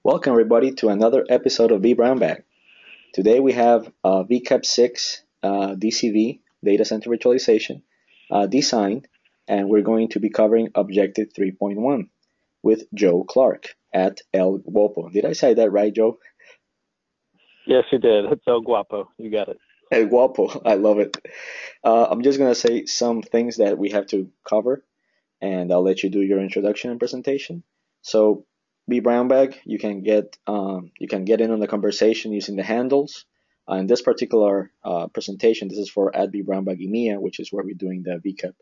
Welcome everybody to another episode of vBrownBag. Today we have VCAP6-DCV Data Center Virtualization Design, and we're going to be covering Objective 3.1 with Joe Clarke at El Guapo. Did I say that right, Joe? Yes, you did. It's El Guapo. You got it. El Guapo. I love it. I'm just going to say some things that we have to cover, and I'll let you do your introduction and presentation. So, vBrownBag, you can get in on the conversation using the handles. In this particular presentation, this is for @vBrownBag EMEA, which is where we're doing the VCAP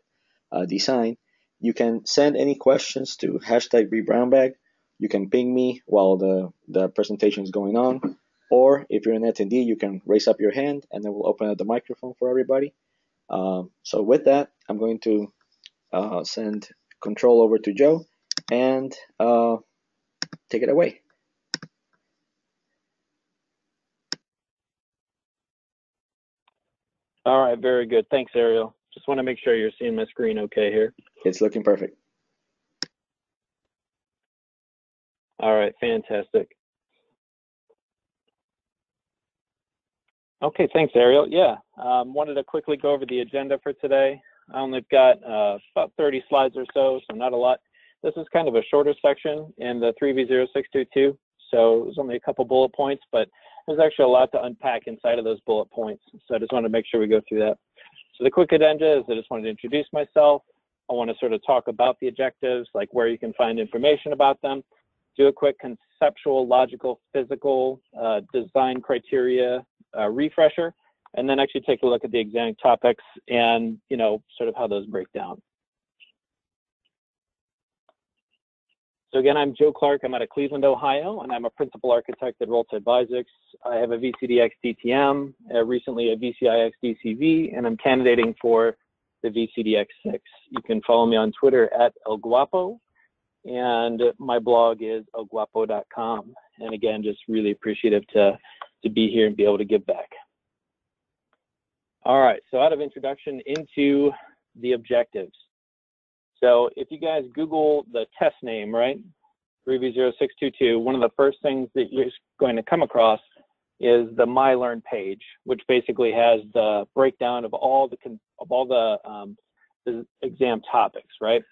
design. You can send any questions to #vBrownBag. You can ping me while the presentation is going on, or if you're an attendee, you can raise up your hand, and then we'll open up the microphone for everybody. So with that, I'm going to send control over to Joe, and take it away. All right, very good. Thanks, Ariel. Just want to make sure you're seeing my screen okay here. It's looking perfect. All right, fantastic. Okay, thanks, Ariel. Yeah, wanted to quickly go over the agenda for today. I only got about 30 slides or so not a lot. This is kind of a shorter section in the 3V0622, so there's only a couple bullet points, but there's actually a lot to unpack inside of those bullet points. So I just want to make sure we go through that. So the quick agenda is I just wanted to introduce myself. I want to sort of talk about the objectives, like where you can find information about them, do a quick conceptual, logical, physical, design criteria refresher, and then actually take a look at the exam topics and, sort of how those break down. So again, I'm Joe Clarke. I'm out of Cleveland, Ohio, and I'm a principal architect at VCAP6. I have a VCDX DTM, recently a VCIX-DCV, and I'm candidating for the VCDX6. You can follow me on Twitter at El Guapo, and my blog is elguapo.com. And again, just really appreciative to be here and be able to give back. All right, so out of introduction into the objectives. So if you guys Google the test name, right, 3V0622, one of the first things that you're going to come across is the MyLearn page, which basically has the breakdown of all the exam topics, right?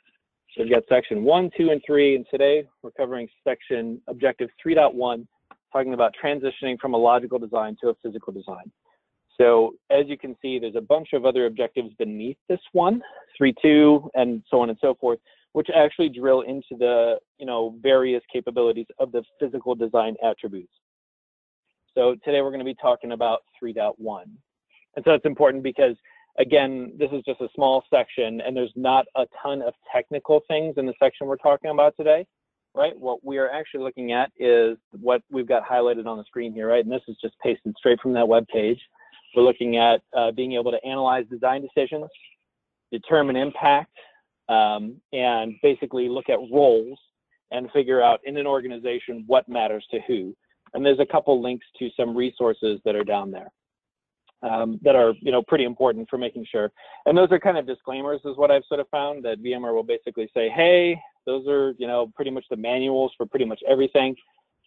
So we've got section 1, 2, and 3, and today we're covering section objective 3.1, talking about transitioning from a logical design to a physical design. So as you can see, there's a bunch of other objectives beneath this one, 3.2, and so on and so forth, which actually drill into the various capabilities of the physical design attributes. So today we're going to be talking about 3.1. And so it's important because, again, this is just a small section, and there's not a ton of technical things in the section we're talking about today, right? What we are actually looking at is what we've got highlighted on the screen here, right? And this is just pasted straight from that web page. We're looking at being able to analyze design decisions, determine impact, and basically look at roles and figure out in an organization what matters to who. And there's a couple links to some resources that are down there that are pretty important for making sure. And those are kind of disclaimers is what I've sort of found, that VMware will basically say, hey, those are pretty much the manuals for pretty much everything.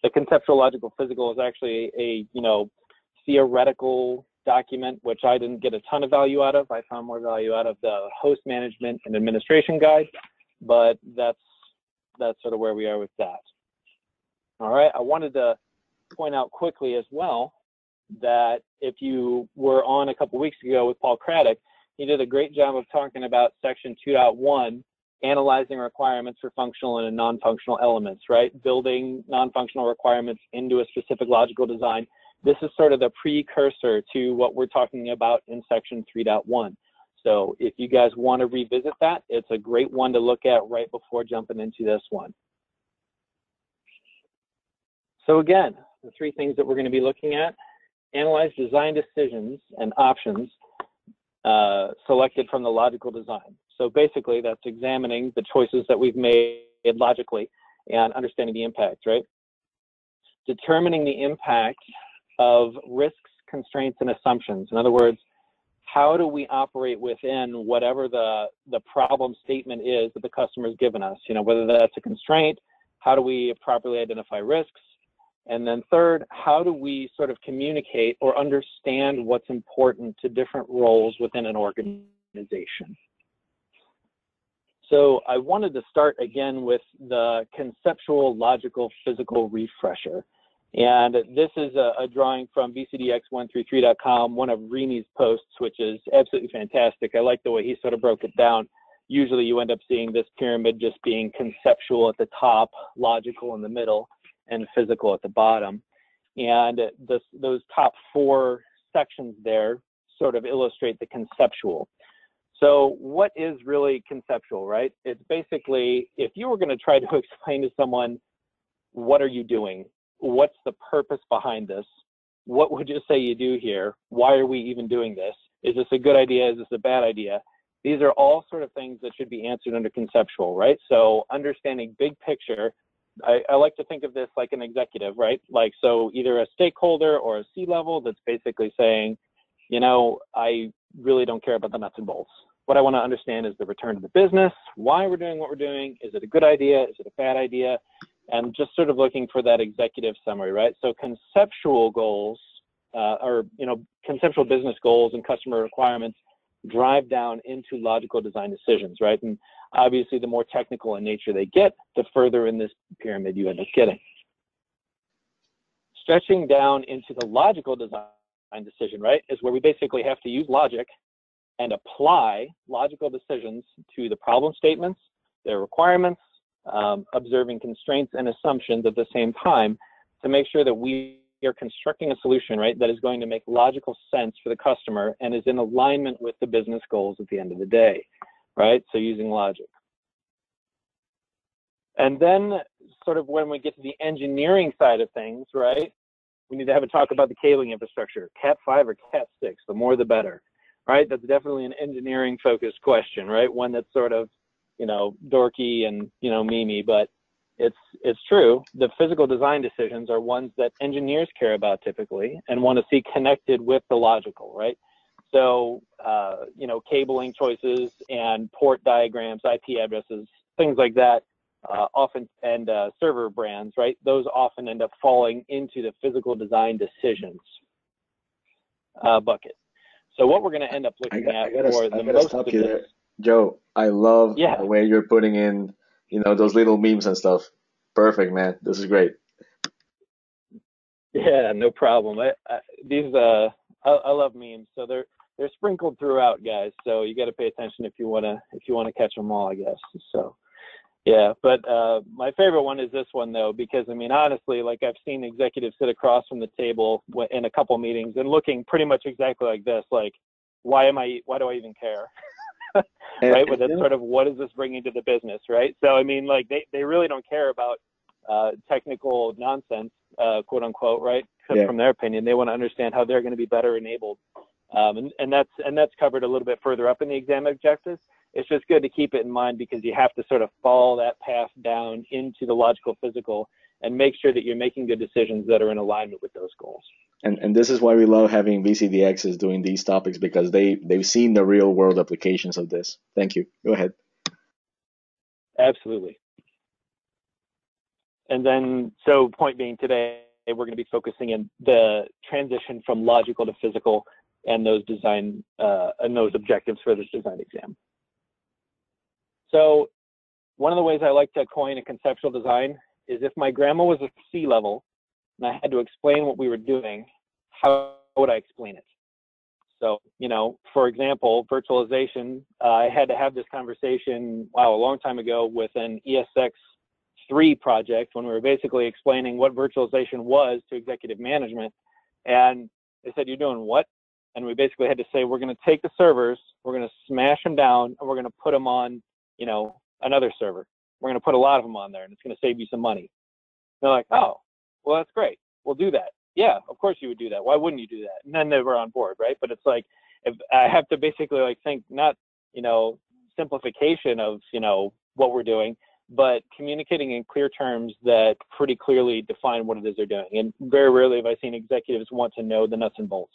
The conceptual, logical, physical is actually a theoretical document, which I didn't get a ton of value out of. I found more value out of the host management and administration guide, but that's sort of where we are with that. All right, I wanted to point out quickly as well that if you were on a couple weeks ago with Paul Craddock, he did a great job of talking about section 2.1, analyzing requirements for functional and non-functional elements, right? Building non-functional requirements into a specific logical design. This is sort of the precursor to what we're talking about in section 3.1. So if you guys want to revisit that, it's a great one to look at right before jumping into this one. So again, the three things that we're going to be looking at: analyze design decisions and options selected from the logical design. So basically, that's examining the choices that we've made logically and understanding the impact, right? Determining the impact of risks, constraints, and assumptions. In other words, how do we operate within whatever the problem statement is that the customer's given us? Whether that's a constraint, how do we properly identify risks? And then third, how do we sort of communicate or understand what's important to different roles within an organization? So I wanted to start again with the conceptual, logical, physical refresher. And this is a drawing from VCDX133.com, one of Remi's posts, which is absolutely fantastic. I like the way he sort of broke it down. Usually you end up seeing this pyramid just being conceptual at the top, logical in the middle, and physical at the bottom. And those top four sections there sort of illustrate the conceptual. So what is really conceptual, right? It's basically, if you were going to try to explain to someone, what are you doing? What's the purpose behind this? What would you say you do here? Why are we even doing this? Is this a good idea? Is this a bad idea? These are all sort of things that should be answered under conceptual, right? So understanding big picture, I like to think of this like an executive, right? Like, so either a stakeholder or a C-level that's basically saying, you know, I really don't care about the nuts and bolts. What I want to understand is the return to the business, why we're doing what we're doing. Is it a good idea? Is it a bad idea? And just sort of looking for that executive summary, right? So conceptual goals, conceptual business goals and customer requirements drive down into logical design decisions, right? And obviously, the more technical in nature they get, the further in this pyramid you end up getting. Stretching down into the logical design decision, right, is where we basically have to use logic and apply logical decisions to the problem statements, their requirements, observing constraints and assumptions at the same time to make sure that we are constructing a solution, right, that is going to make logical sense for the customer and is in alignment with the business goals at the end of the day, right? So using logic. And then sort of when we get to the engineering side of things, right, we need to have a talk about the cabling infrastructure, Cat 5 or Cat 6, the more the better, right? That's definitely an engineering focused question, right? One that's sort of, you know, dorky and, you know, memey, but it's true. The physical design decisions are ones that engineers care about typically and want to see connected with the logical, right? So, you know, cabling choices and port diagrams, IP addresses, things like that, often, and server brands, right? Those often end up falling into the physical design decisions bucket. So what we're going to end up looking at for the most of this, Joe, I love the way you're putting in, you know, those little memes and stuff. Perfect, man. This is great. Yeah, no problem. I love memes, so they're sprinkled throughout, guys. So you got to pay attention if you wanna catch them all, I guess. So yeah, but my favorite one is this one though, because I mean honestly, like I've seen executives sit across from the table in a couple meetings and looking pretty much exactly like this, like why do I even care? Right, but it's sort of what is this bringing to the business, right? So I mean, like they really don't care about technical nonsense, quote unquote, right? From their opinion, they want to understand how they're going to be better enabled, and that's covered a little bit further up in the exam objectives. It's just good to keep it in mind because you have to sort of follow that path down into the logical physical and make sure that you're making good decisions that are in alignment with those goals. And this is why we love having VCDXs doing these topics, because they've seen the real world applications of this. Thank you. Go ahead. Absolutely. And then, so point being, today we're going to be focusing in the transition from logical to physical and those design and those objectives for this design exam. So one of the ways I like to coin a conceptual design is if my grandma was a C-level and I had to explain what we were doing, how would I explain it? So, you know, for example, virtualization, I had to have this conversation, a long time ago with an ESX3 project when we were basically explaining what virtualization was to executive management. And they said, you're doing what? And we basically had to say, we're going to take the servers, we're going to smash them down, and we're going to put them on, you know, another server. We're going to put a lot of them on there, and it's going to save you some money. They're like, oh, well, that's great. We'll do that. Yeah, of course you would do that. Why wouldn't you do that? And then they were on board, right? But it's like, if I have to basically like think not, you know, simplification of, you know, what we're doing, but communicating in clear terms that pretty clearly define what it is they're doing. And very rarely have I seen executives want to know the nuts and bolts.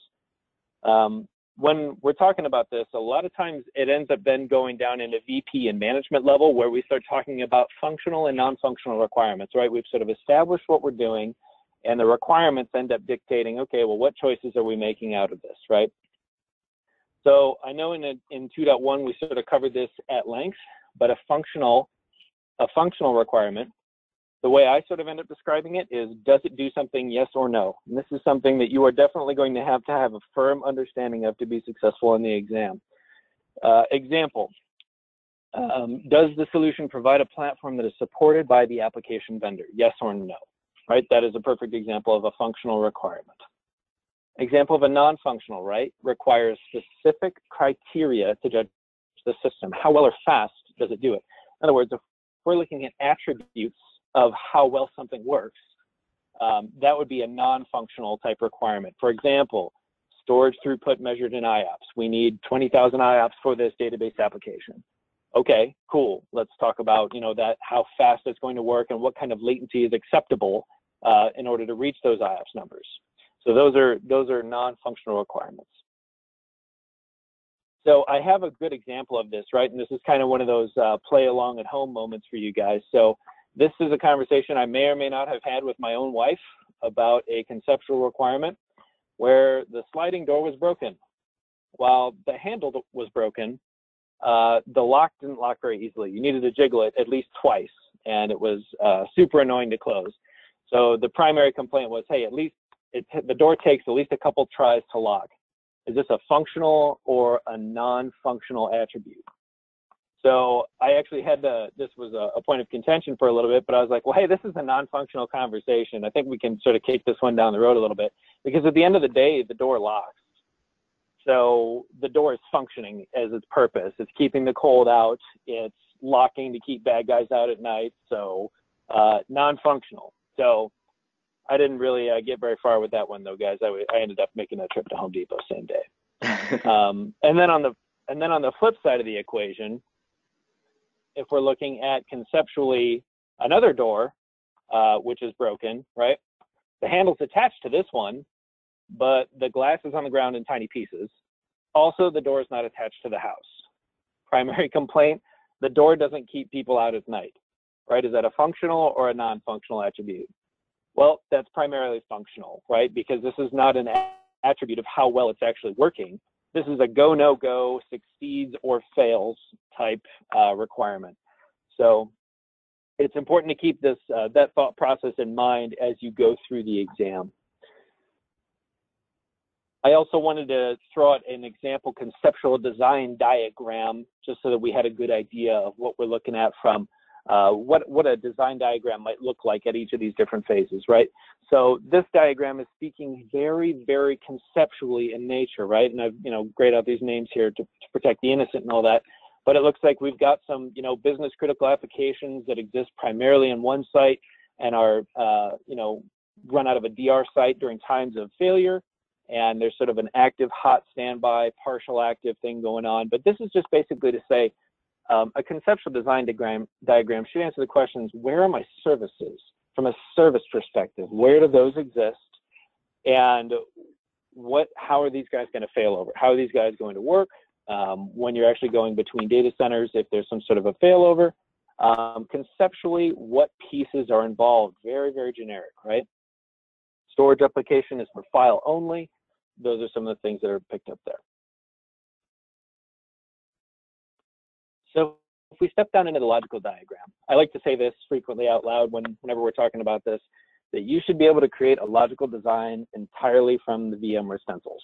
When we're talking about this, a lot of times it ends up then going down into VP and management level where we start talking about functional and non-functional requirements, right? We've sort of established what we're doing, And the requirements end up dictating, okay, well, what choices are we making out of this, right? So I know in 2.1 we sort of covered this at length, but a functional requirement, the way I sort of end up describing it is, does it do something, yes or no? And this is something that you are definitely going to have a firm understanding of to be successful in the exam. Example, does the solution provide a platform that is supported by the application vendor, yes or no? Right, that is a perfect example of a functional requirement. Example of a non-functional, right, requires specific criteria to judge the system. How well or fast does it do it? In other words, if we're looking at attributes of how well something works, that would be a non-functional type requirement. For example, storage throughput measured in IOPS. We need 20,000 IOPS for this database application. Okay, cool. Let's talk about, that how fast it's going to work and what kind of latency is acceptable in order to reach those IOPS numbers. So those are non-functional requirements. So I have a good example of this, right? And this is kind of one of those play along at home moments for you guys. So this is a conversation I may or may not have had with my own wife about a conceptual requirement where the sliding door was broken. While the handle was broken, the lock didn't lock very easily. You needed to jiggle it at least twice, and it was super annoying to close. So the primary complaint was, hey, at least the door takes at least a couple tries to lock. Is this a functional or a non-functional attribute? So I actually had this was a point of contention for a little bit, but I was like, well, hey, this is a non-functional conversation. I think we can sort of kick this one down the road a little bit, because at the end of the day, the door locks. So the door is functioning as its purpose. It's keeping the cold out. It's locking to keep bad guys out at night. So non-functional. So I didn't really get very far with that one, though, guys. I ended up making that trip to Home Depot same day. And then on the flip side of the equation, if we're looking at conceptually another door, which is broken, right? The handle's attached to this one, but the glass is on the ground in tiny pieces. Also, the door is not attached to the house. Primary complaint, the door doesn't keep people out at night, right? Is that a functional or a non-functional attribute? Well, that's primarily functional, right? Because this is not an attribute of how well it's actually working. This is a go, no go, succeeds or fails type requirement. So it's important to keep this that thought process in mind as you go through the exam. I also wanted to throw out an example conceptual design diagram just so that we had a good idea of what we're looking at from what a design diagram might look like at each of these different phases, right? So this diagram is speaking very, very conceptually in nature, right? And I've grayed out these names here to protect the innocent and all that. But it looks like we've got some business critical applications that exist primarily in one site and are run out of a DR site during times of failure. And there's sort of an active, hot, standby, partial active thing going on. But this is just basically to say a conceptual design diagram should answer the questions, where are my services? From a service perspective, where do those exist? And how are these guys going to fail over? How are these guys going to work? When you're actually going between data centers, if there's some sort of a failover, conceptually, what pieces are involved? Very, very generic, right? Storage application is for file only. Those are some of the things that are picked up there. So if we step down into the logical diagram, I like to say this frequently out loud whenever we're talking about this, that you should be able to create a logical design entirely from the VMware stencils,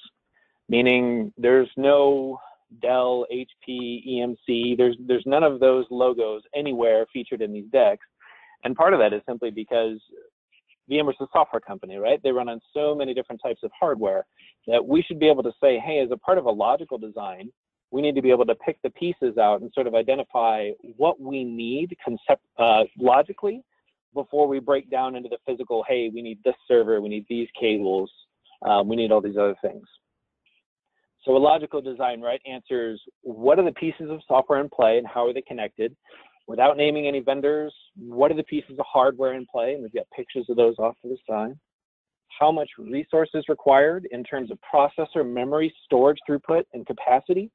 meaning there's no Dell, HP, EMC, there's none of those logos anywhere featured in these decks. And part of that is simply because VMware's a software company, right? They run on so many different types of hardware that we should be able to say, hey, as a part of a logical design, we need to be able to pick the pieces out and sort of identify what we need logically before we break down into the physical, hey, we need this server, we need these cables, we need all these other things. So a logical design, right, answers what are the pieces of software in play and how are they connected? Without naming any vendors, what are the pieces of hardware in play? And we've got pictures of those off to the side. How much resources required in terms of processor, memory, storage, throughput, and capacity?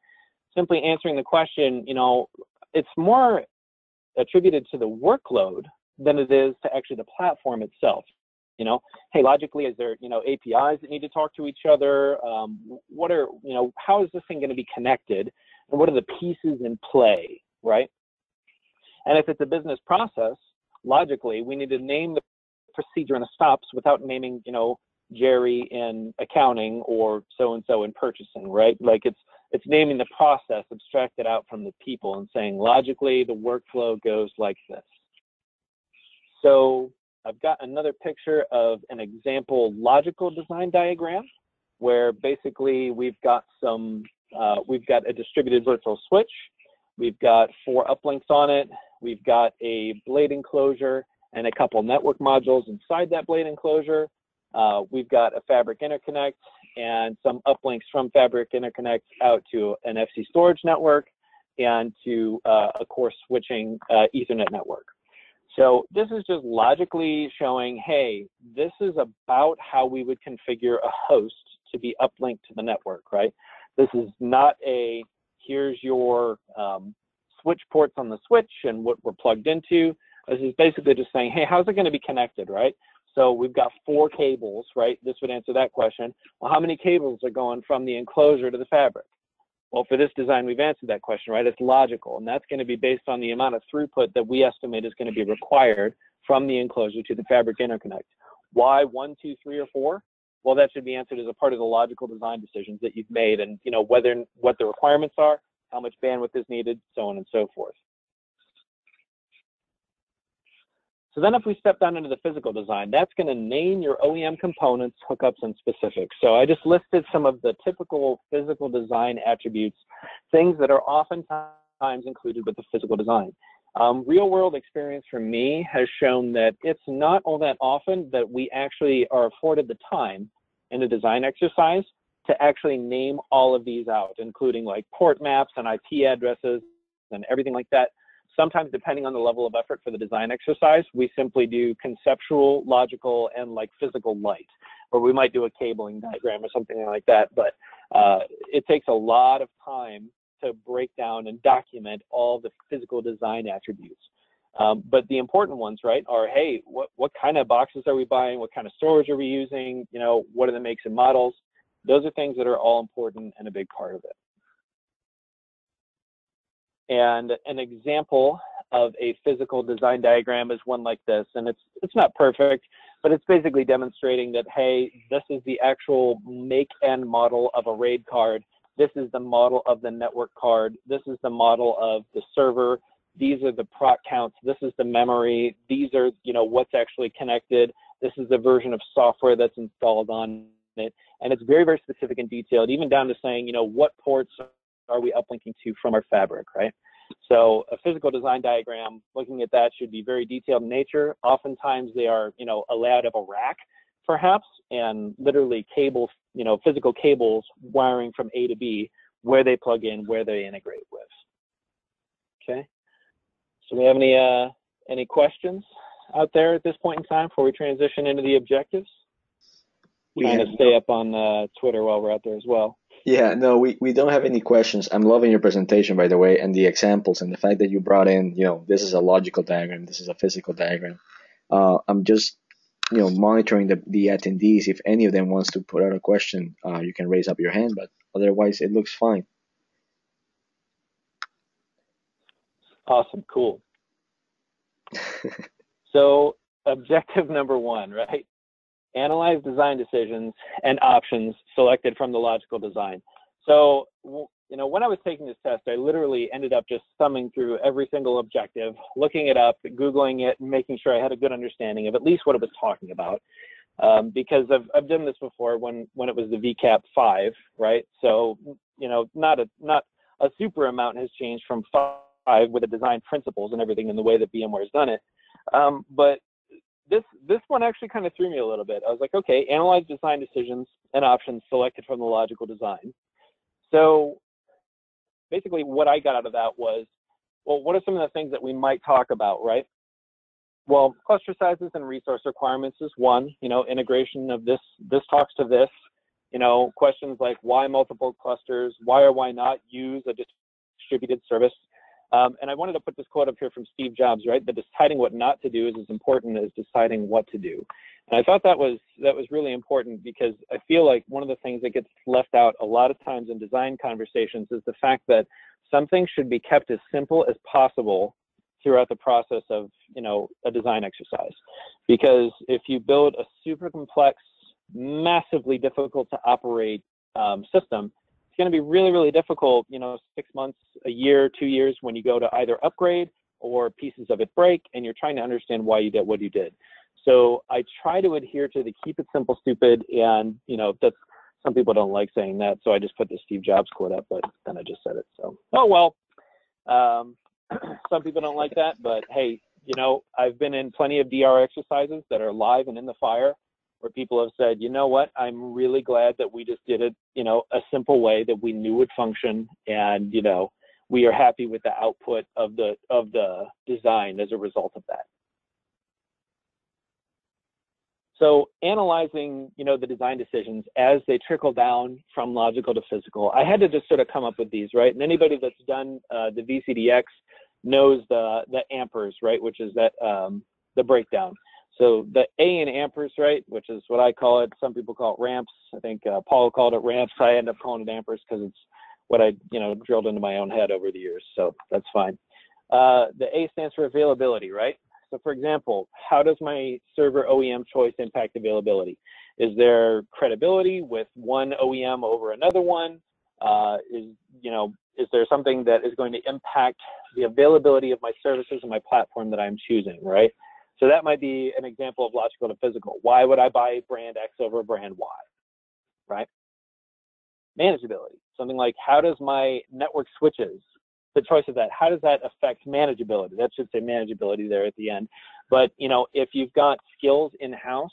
Simply answering the question, it's more attributed to the workload than it is to actually the platform itself. You know, hey, logically, is there, you know, APIs that need to talk to each other? What are, you know, how is this thing going to be connected? And what are the pieces in play, right? And if it's a business process, logically, we need to name the procedure and the stops without naming, you know, Jerry in accounting or so-and-so in purchasing, right? Like it's naming the process, abstracted out from the people and saying, logically, the workflow goes like this. So I've got another picture of an example logical design diagram where basically we've got a distributed virtual switch. We've got 4 uplinks on it. We've got a blade enclosure and a couple network modules inside that blade enclosure. We've got a fabric interconnect and some uplinks from fabric interconnect out to an FC storage network and to a core switching Ethernet network. So this is just logically showing, hey, this is about how we would configure a host to be uplinked to the network, right? This is not a, here's your switch ports on the switch and what we're plugged into. This is basically just saying, hey, how's it going to be connected, right? So we've got 4 cables, right? This would answer that question. Well, how many cables are going from the enclosure to the fabric? Well, for this design, we've answered that question, right? It's logical, and that's going to be based on the amount of throughput that we estimate is going to be required from the enclosure to the fabric interconnect. Why 1, 2, 3, or 4? Well, that should be answered as a part of the logical design decisions that you've made, and you know what the requirements are, how much bandwidth is needed, so on and so forth. So then if we step down into the physical design, that's going to name your OEM components, hookups, and specifics. So I just listed some of the typical physical design attributes, things that are oftentimes included with the physical design. Real world experience for me has shown that it's not all that often that we actually are afforded the time in a design exercise to actually name all of these out, including like port maps and IP addresses and everything like that. Sometimes, depending on the level of effort for the design exercise, we simply do conceptual, logical, and like physical light, or we might do a cabling diagram or something like that. But it takes a lot of time to break down and document all the physical design attributes. But the important ones, right, are, hey, what kind of boxes are we buying? What kind of storage are we using? You know, what are the makes and models? Those are things that are all important and a big part of it. And an example of a physical design diagram is one like this, and it's not perfect, but it's basically demonstrating that, hey, this is the actual make and model of a RAID card. This is the model of the network card. This is the model of the server. These are the proc counts. This is the memory. These are, you know, what's actually connected. This is the version of software that's installed on it. And it's very, very specific and detailed, even down to saying, you know, what ports are we uplinking to from our fabric, right? So a physical design diagram, looking at that, should be very detailed in nature. Oftentimes they are, you know, a layout of a rack, perhaps, and literally cables, you know, physical cables wiring from A to B, where they plug in, where they integrate with. Okay. So do we have any questions out there at this point in time before we transition into the objectives? Trying to stay up on Twitter while we're out there as well. Yeah, no, we don't have any questions. I'm loving your presentation, by the way, and the examples and the fact that you brought in, you know, this is a logical diagram, this is a physical diagram. I'm just, you know, monitoring the attendees. If any of them wants to put out a question, you can raise up your hand, but otherwise it looks fine. Awesome, cool. So objective number 1, right? Analyze design decisions and options selected from the logical design. So, you know, when I was taking this test, I literally ended up just thumbing through every single objective, looking it up, Googling it, and making sure I had a good understanding of at least what it was talking about. Because I've done this before when it was the VCAP5, right? So, you know, not a super amount has changed from 5 with the design principles and everything in the way that VMware has done it. But this one actually kind of threw me a little bit. I was like, okay, analyze design decisions and options selected from the logical design. So basically what I got out of that was, well, what are some of the things that we might talk about, right? Well, cluster sizes and resource requirements is one, you know, integration of this talks to this, you know, questions like why multiple clusters, why or why not use a distributed service And I wanted to put this quote up here from Steve Jobs, right? That deciding what not to do is as important as deciding what to do. And I thought that was really important, because I feel like one of the things that gets left out a lot of times in design conversations is the fact that something should be kept as simple as possible throughout the process of, a design exercise. Because if you build a super complex, massively difficult to operate system, it's going to be really, really difficult, 6 months, a year, 2 years, when you go to either upgrade or pieces of it break and you're trying to understand why you did what you did. So I try to adhere to the keep it simple, stupid, and that's, some people don't like saying that, so I just put the Steve Jobs quote up, but then I just said it. So, oh well. Some people don't like that, but hey, I've been in plenty of DR exercises that are live and in the fire, where people have said, you know what, I'm really glad that we just did it, a simple way that we knew would function, and we are happy with the output of the design as a result of that. So analyzing, the design decisions as they trickle down from logical to physical, I had to just sort of come up with these, right? And anybody that's done the VCDX knows the ampers, right, which is that the breakdown. So the A in ampers, right, which is what I call it. Some people call it ramps. I think Paul called it ramps. I end up calling it ampers because it's what I, drilled into my own head over the years. So that's fine. The A stands for availability, right? So for example, how does my server OEM choice impact availability? Is there credibility with one OEM over another one? Is there something that is going to impact the availability of my services and my platform that I'm choosing, right? So that might be an example of logical to physical. Why would I buy brand X over brand Y, right? Manageability, something like how does my network switches, the choice of that, how does that affect manageability? That should say manageability there at the end. But, if you've got skills in-house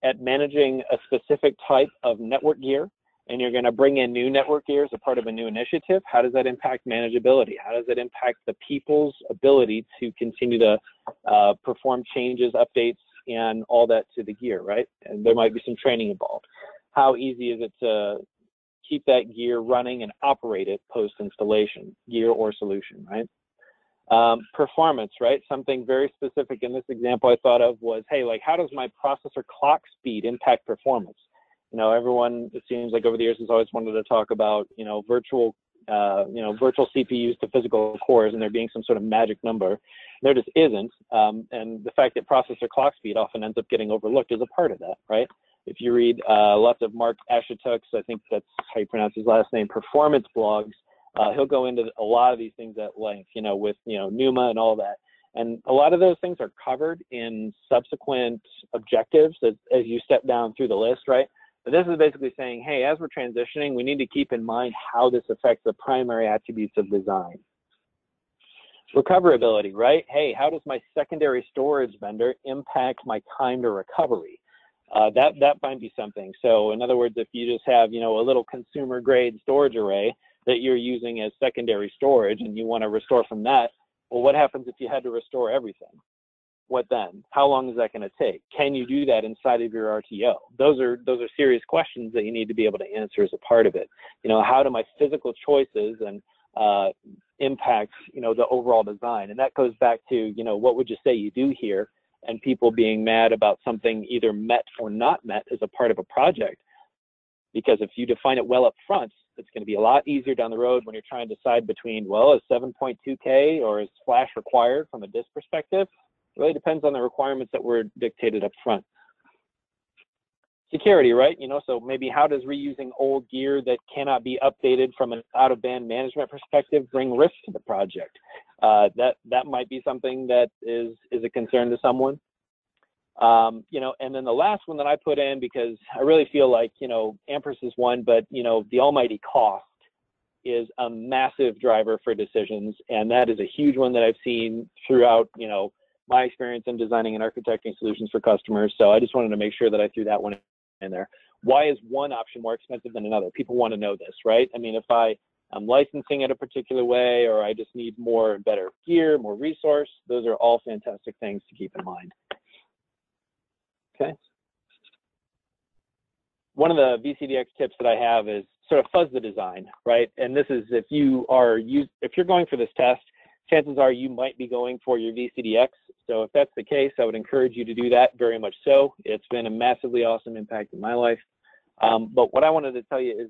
at managing a specific type of network gear, and you're going to bring in new network gear as a part of a new initiative, how does that impact manageability? How does it impact the people's ability to continue to perform changes, updates, and all that to the gear, right? And there might be some training involved. How easy is it to keep that gear running and operate it post-installation, gear or solution, right? Performance, right? Something very specific in this example I thought of was, hey, like how does my processor clock speed impact performance? Everyone, it seems like over the years has always wanted to talk about, virtual CPUs to physical cores and there being some sort of magic number. There just isn't. And the fact that processor clock speed often ends up getting overlooked is a part of that, right? If you read lots of Mark Ashetuk's, I think that's how you pronounce his last name, performance blogs, he'll go into a lot of these things at length, with, NUMA and all that. And a lot of those things are covered in subsequent objectives as you step down through the list, right? But this is basically saying, hey, as we're transitioning, we need to keep in mind how this affects the primary attributes of design. Recoverability, right? Hey, how does my secondary storage vendor impact my time to recovery? That might be something. So in other words, if you just have, a little consumer grade storage array that you're using as secondary storage and you want to restore from that, well, what happens if you had to restore everything? What then? How long is that going to take? Can you do that inside of your RTO? Those are serious questions that you need to be able to answer as a part of it. How do my physical choices and impact, the overall design? And that goes back to, what would you say you do here? And people being mad about something either met or not met as a part of a project. Because if you define it well up front, it's going to be a lot easier down the road when you're trying to decide between, well, is 7.2K or is flash required from a disk perspective? It really depends on the requirements that were dictated up front. Security, right? So maybe how does reusing old gear that cannot be updated from an out-of-band management perspective bring risk to the project? That might be something that is a concern to someone. And then the last one that I put in, because I really feel like, Ampers is one, but, the almighty cost is a massive driver for decisions. And that is a huge one that I've seen throughout, my experience in designing and architecting solutions for customers. So I just wanted to make sure that I threw that one in there. Why is one option more expensive than another? People want to know this, right? I mean, if I'm licensing it a particular way, or I just need more and better gear, more resource, those are all fantastic things to keep in mind. Okay. One of the VCDX tips that I have is sort of fuzz the design, right? And this is if you're going for this test, chances are you might be going for your VCDX. So if that's the case, I would encourage you to do that very much so. It's been a massively awesome impact in my life. But what I wanted to tell you is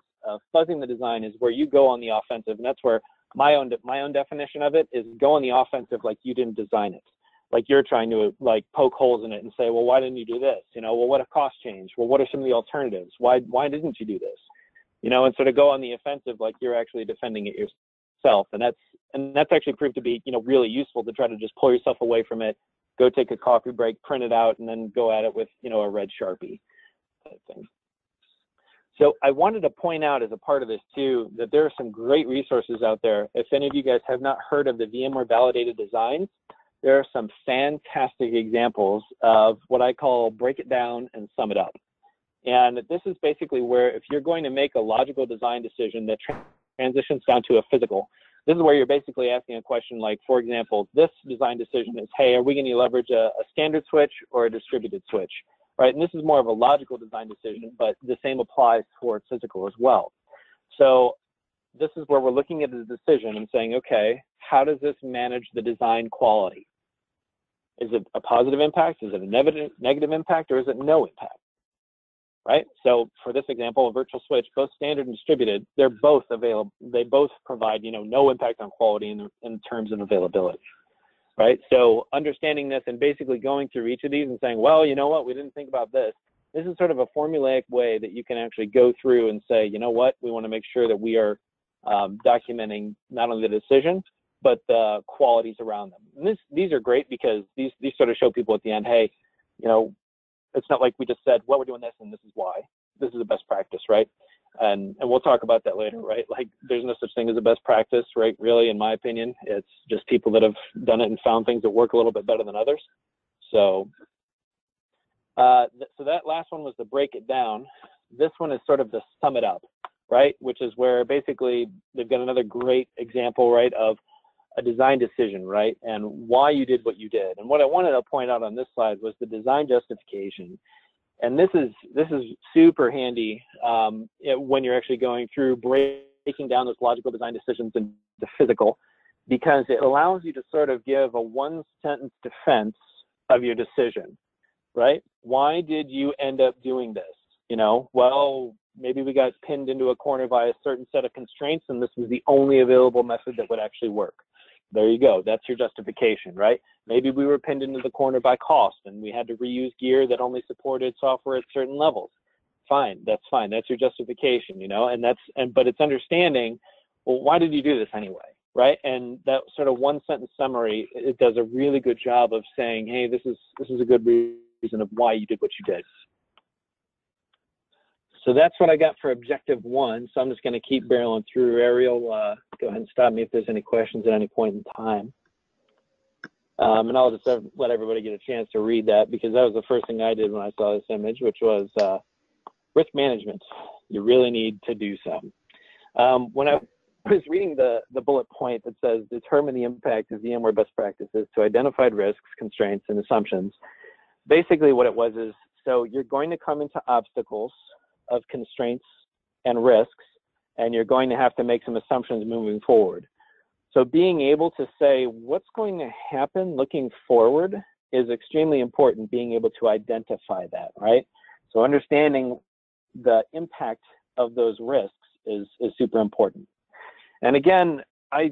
fuzzing the design is where you go on the offensive, and that's where my own definition of it is go on the offensive like you didn't design it. Like you're trying to like poke holes in it and say, well, why didn't you do this? You know, well, what if cost change? Well, what are some of the alternatives? Why didn't you do this? You know, and sort of go on the offensive like you're actually defending it yourself. And that's actually proved to be, you know, really useful to try to just pull yourself away from it, go take a coffee break, print it out, and then go at it with, you know, a red Sharpie type thing. So I wanted to point out as a part of this too, that there are some great resources out there. If any of you guys have not heard of the VMware Validated Designs, there are some fantastic examples of what I call break it down and sum it up. And this is basically where if you're going to make a logical design decision that transitions down to a physical, this is where you're basically asking a question like, for example, this design decision is, hey, are we going to leverage a standard switch or a distributed switch? Right, and this is more of a logical design decision, but the same applies for physical as well. So this is where we're looking at the decision and saying, okay, how does this manage the design quality? Is it a positive impact? Is it a negative impact? Or is it no impact? Right, so for this example, a virtual switch, both standard and distributed, they're both available. They both provide, you know, no impact on quality in terms of availability. Right, so understanding this and basically going through each of these and saying, well, you know what, we didn't think about this. This is sort of a formulaic way that you can actually go through and say, you know what, we want to make sure that we are documenting not only the decision, but the qualities around them. And these are great because these sort of show people at the end, hey, you know, it's not like we just said, well, we're doing this and this is why. This is the best practice, right? And we'll talk about that later, right? Like there's no such thing as a best practice, right? Really, in my opinion, it's just people that have done it and found things that work a little bit better than others. So, so that last one was the break it down. This one is sort of the sum it up, right? Which is where basically they've got another great example, right, of a design decision, right? And why you did what you did. And what I wanted to point out on this slide was the design justification. And this is super handy when you're actually going through breaking down those logical design decisions into physical, because it allows you to sort of give a one-sentence defense of your decision, right? Why did you end up doing this? You know, well, maybe we got pinned into a corner by a certain set of constraints, and this was the only available method that would actually work. There you go. That's your justification, right? Maybe we were pinned into the corner by cost and we had to reuse gear that only supported software at certain levels. Fine, that's fine. That's your justification, you know, but it's understanding, well, why did you do this anyway, right? And that sort of one sentence summary, it does a really good job of saying, hey, this is a good reason of why you did what you did. So that's what I got for objective 1. So I'm just going to keep barreling through. Ariel, go ahead and stop me if there's any questions at any point in time. And I'll just let everybody get a chance to read that, because that was the first thing I did when I saw this image, which was risk management. You really need to do some. When I was reading the bullet point that says determine the impact of VMware best practices to identified risks, constraints, and assumptions, basically what it was is, so you're going to come into obstacles of constraints and risks, and you're going to have to make some assumptions moving forward. So being able to say what's going to happen looking forward is extremely important, being able to identify that, right? So understanding the impact of those risks is super important. And again, I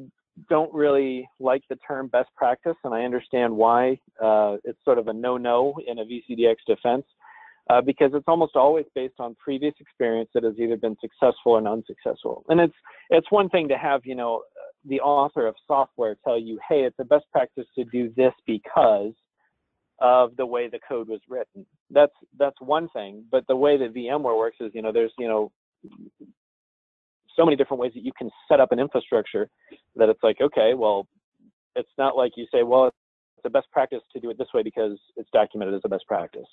don't really like the term best practice, and I understand why it's sort of a no-no in a VCDX defense. Because it's almost always based on previous experience that has either been successful or unsuccessful. And it's one thing to have, you know, the author of software tell you, hey, it's a best practice to do this because of the way the code was written. That's one thing. But the way that VMware works is, you know, there's, you know, so many different ways that you can set up an infrastructure that it's like, okay, well, it's not like you say, well, it's a best practice to do it this way because it's documented as a best practice.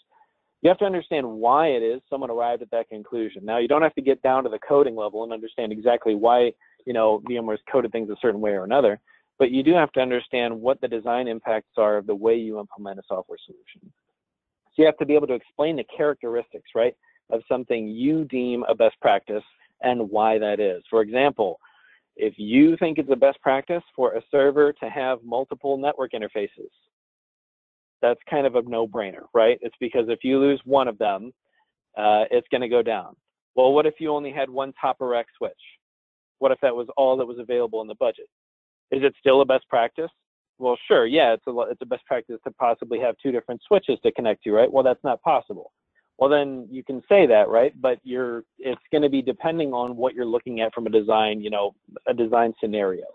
You have to understand why it is someone arrived at that conclusion. Now, you don't have to get down to the coding level and understand exactly why, you know, VMware's coded things a certain way or another, but you do have to understand what the design impacts are of the way you implement a software solution. So you have to be able to explain the characteristics, right, of something you deem a best practice and why that is. For example, If you think it's the best practice for a server to have multiple network interfaces, that's kind of a no-brainer, right? It's because if you lose one of them, it's going to go down. Well, what if you only had one top of rack switch? What if that was all that was available in the budget? Is it still a best practice? Well, sure, yeah, it's a best practice to possibly have two different switches to connect to, right? Well, that's not possible. Well, then you can say that, right? But it's going to be depending on what you're looking at from a design, a design scenario.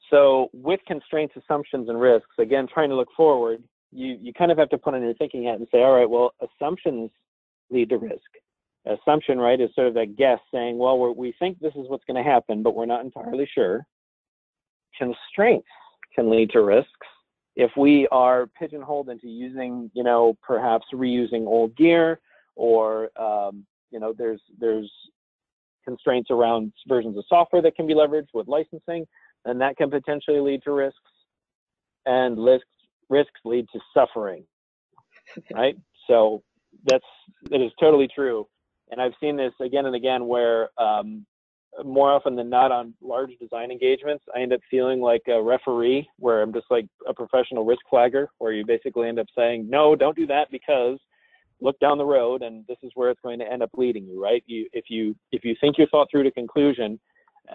So with constraints, assumptions, and risks, again, trying to look forward, you kind of have to put on your thinking hat and say, all right, well, assumptions lead to risk. Assumption, right, is sort of that guess saying, well, we think this is what's going to happen, but we're not entirely sure. Constraints can lead to risks. If we are pigeonholed into using, perhaps reusing old gear, or, there's constraints around versions of software that can be leveraged with licensing, and that can potentially lead to risks. And risks lead to suffering, right? So it is totally true. And I've seen this again and again where more often than not on large design engagements, I end up feeling like a referee where I'm just like a professional risk flagger, where you basically end up saying, no, don't do that because look down the road and this is where it's going to end up leading you, right? If you think your thought through to conclusion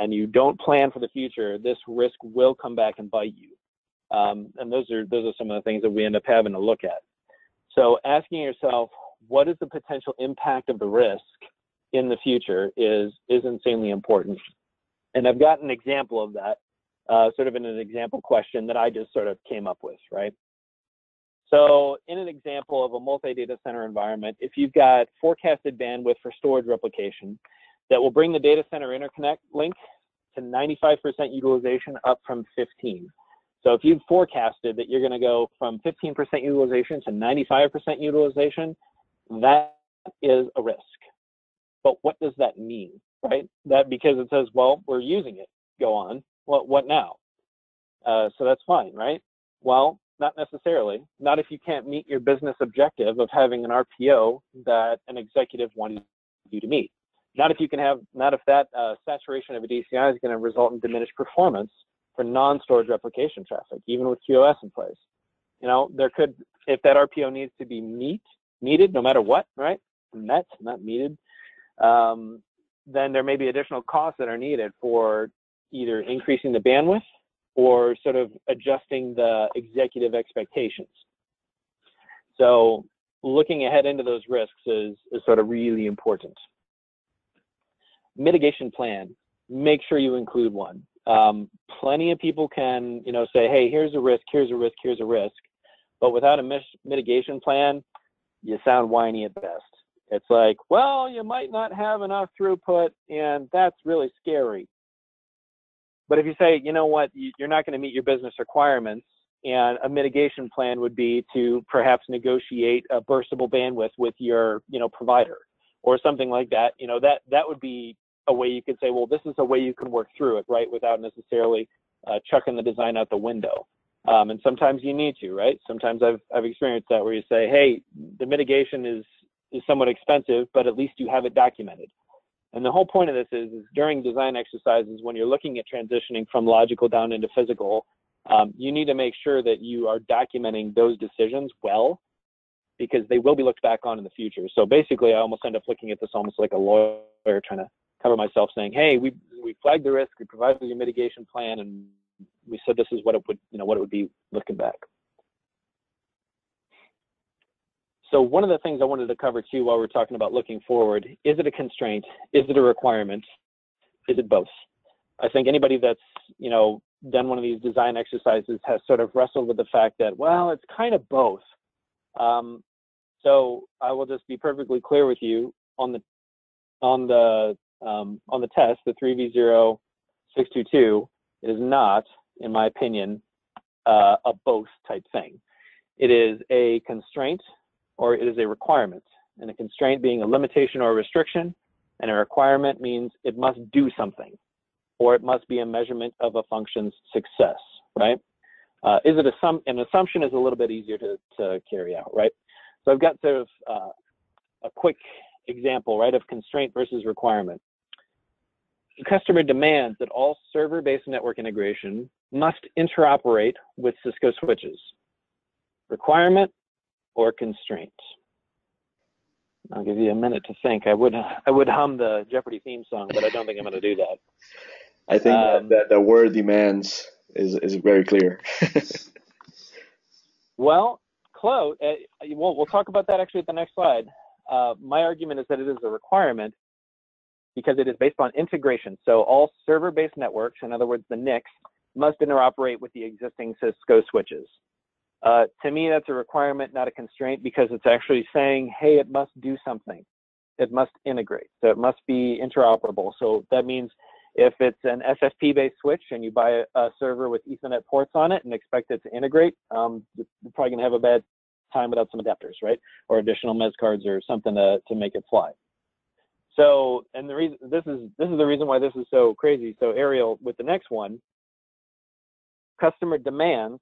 and you don't plan for the future, this risk will come back and bite you. And those are some of the things that we end up having to look at. So asking yourself, what is the potential impact of the risk in the future is insanely important. And I've got an example of that, sort of in an example question that I just sort of came up with, right? So in an example of a multi-data center environment, if you've got forecasted bandwidth for storage replication that will bring the data center interconnect link to 95% utilization up from 15. So if you've forecasted that you're going to go from 15% utilization to 95% utilization, that is a risk. But what does that mean, right? That because it says, well, we're using it, go on. Well, what now? So that's fine, right? Well, not necessarily. Not if you can't meet your business objective of having an RPO that an executive wanted you to meet. Not if that saturation of a DCI is going to result in diminished performance for non-storage replication traffic, even with QoS in place. There could, if that RPO needs to be needed no matter what, right? Met, not needed, then there may be additional costs that are needed for either increasing the bandwidth or sort of adjusting the executive expectations. So looking ahead into those risks is sort of really important. Mitigation plan, make sure you include one. Plenty of people can, say, hey, here's a risk, here's a risk, here's a risk. But without a mitigation plan, you sound whiny at best. It's like, well, you might not have enough throughput, and that's really scary. But if you say, you know what, you're not going to meet your business requirements, and a mitigation plan would be to perhaps negotiate a burstable bandwidth with your, provider or something like that, that would be a way you could say, well, this is a way you can work through it, right, without necessarily chucking the design out the window. And sometimes you need to, right? Sometimes I've experienced that where you say, hey, the mitigation is somewhat expensive, but at least you have it documented. And the whole point of this is during design exercises, when you're looking at transitioning from logical down into physical, you need to make sure that you are documenting those decisions well, because they will be looked back on in the future. So basically, I almost end up looking at this almost like a lawyer trying to cover myself, saying, hey, we flagged the risk, we provided your mitigation plan, and we said this is what it would, what it would be looking back. So one of the things I wanted to cover too while we're talking about looking forward, is it a constraint? Is it a requirement? Is it both? I think anybody that's, done one of these design exercises has sort of wrestled with the fact that, well, it's kind of both. So I will just be perfectly clear with you on the test, the 3V0622, it is not, in my opinion, a both type thing. It is a constraint or it is a requirement. And a constraint being a limitation or a restriction, and a requirement means it must do something, or it must be a measurement of a function's success, right? An assumption is a little bit easier to carry out, right? So I've got sort of a quick example, right, of constraint versus requirement. The customer demands that all server-based network integration must interoperate with Cisco switches. Requirement or constraint? I'll give you a minute to think. I would hum the Jeopardy theme song, but I don't think I'm going to do that. I think that the word demands is very clear. Well, close. We'll talk about that actually at the next slide. My argument is that it is a requirement because it is based on integration. So all server-based networks, in other words, the NICs, must interoperate with the existing Cisco switches. To me, that's a requirement, not a constraint, because it's actually saying, hey, it must do something. It must integrate. So it must be interoperable. So that means if it's an SFP-based switch and you buy a server with Ethernet ports on it and expect it to integrate, you're probably going to have a bad time without some adapters, right? Or additional MES cards or something to make it fly. So, and the reason this is the reason why this is so crazy. So Ariel, with the next one, customer demands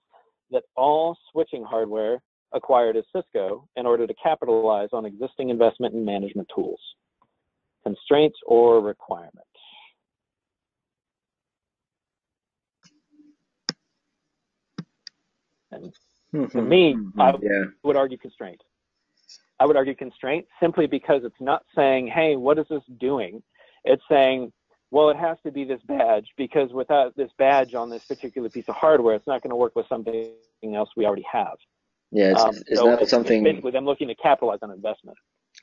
that all switching hardware acquired as Cisco in order to capitalize on existing investment and management tools. Constraints or requirements? And to me, I would argue constraint. I would argue constraint simply because it's not saying, hey, what is this doing? It's saying, well, it has to be this badge because without this badge on this particular piece of hardware, it's not going to work with something else we already have. Yeah, it's so not something. Basically, them looking to capitalize on investment.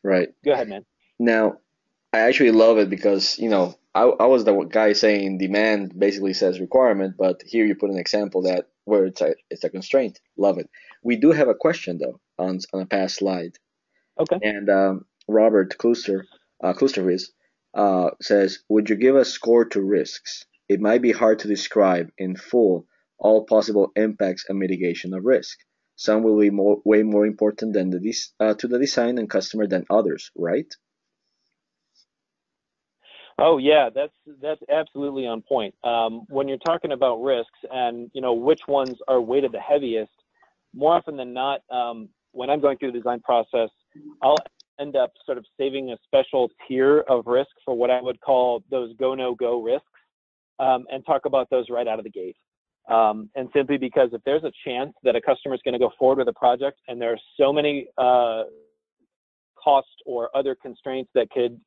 Right. Go ahead, man. Now, I actually love it because, you know, I was the guy saying demand basically says requirement, but here you put an example that where it's a constraint. Love it. We do have a question though on a past slide. Okay. And Robert Klusterviz says, would you give a score to risks? It might be hard to describe in full all possible impacts and mitigation of risk. Some will be way more important than to the design and customer than others, right? Oh yeah, that's absolutely on point. When you're talking about risks and which ones are weighted the heaviest, more often than not, when I'm going through the design process, I'll end up sort of saving a special tier of risk for what I would call those go-no-go risks, and talk about those right out of the gate. And simply because if there's a chance that a customer is going to go forward with a project and there are so many cost or other constraints that could,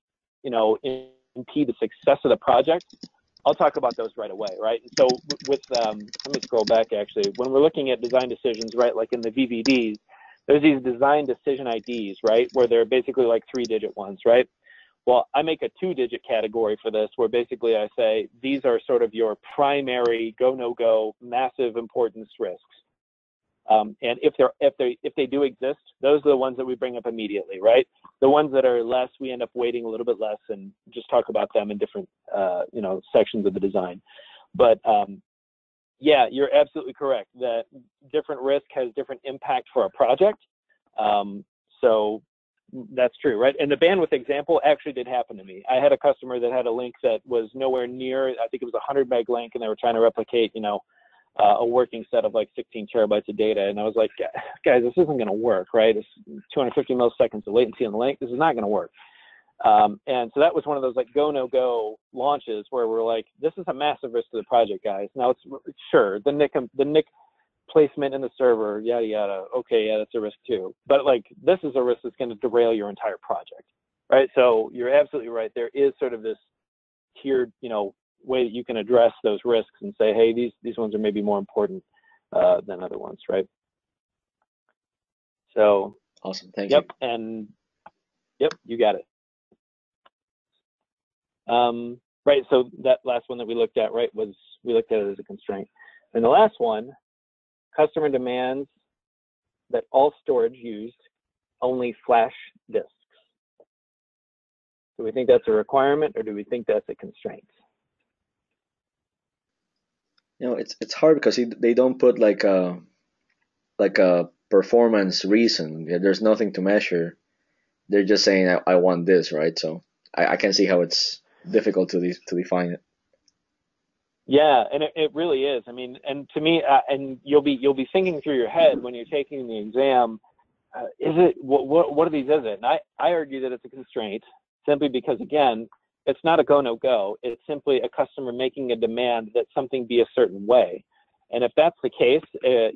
impede the success of the project, I'll talk about those right away, right? And so with, let me scroll back actually, when we're looking at design decisions, right, like in the VVDs, there's these design decision IDs, right, where they're basically like 3-digit ones, right? Well, I make a 2-digit category for this where basically I say, these are sort of your primary go, no go, massive importance risks. And if they do exist, those are the ones that we bring up immediately, right? The ones that are less, we end up waiting a little bit less and just talk about them in different, sections of the design. But yeah, you're absolutely correct that different risk has different impact for a project. So that's true, right? And the bandwidth example actually did happen to me. I had a customer that had a link that was nowhere near, I think it was a 100 meg link, and they were trying to replicate, a working set of like 16 terabytes of data. And I was like, guys, this isn't going to work, right? It's 250 milliseconds of latency on the link. This is not going to work. And so that was one of those like go, no go launches where we're like, this is a massive risk to the project, guys. Now it's sure the NIC placement in the server, yada, yada. Okay. Yeah, that's a risk too. But like, this is a risk that's going to derail your entire project, right? So you're absolutely right. There is sort of this tiered, way that you can address those risks and say, hey, these ones are maybe more important than other ones, right? So awesome, thank you. And yep, you got it. Right, so that last one that we looked at, right, we looked at it as a constraint. And the last one, customer demands that all storage used only flash disks. Do we think that's a requirement or do we think that's a constraint? It's hard because they don't put like a performance reason. There's nothing to measure. They're just saying I want this, right? So I can see how it's difficult to define it. Yeah, and it really is. I mean, and to me, and you'll be thinking through your head when you're taking the exam, what of these is it? And I argue that it's a constraint simply because, again, it's not a go, no go. It's simply a customer making a demand that something be a certain way. And if that's the case,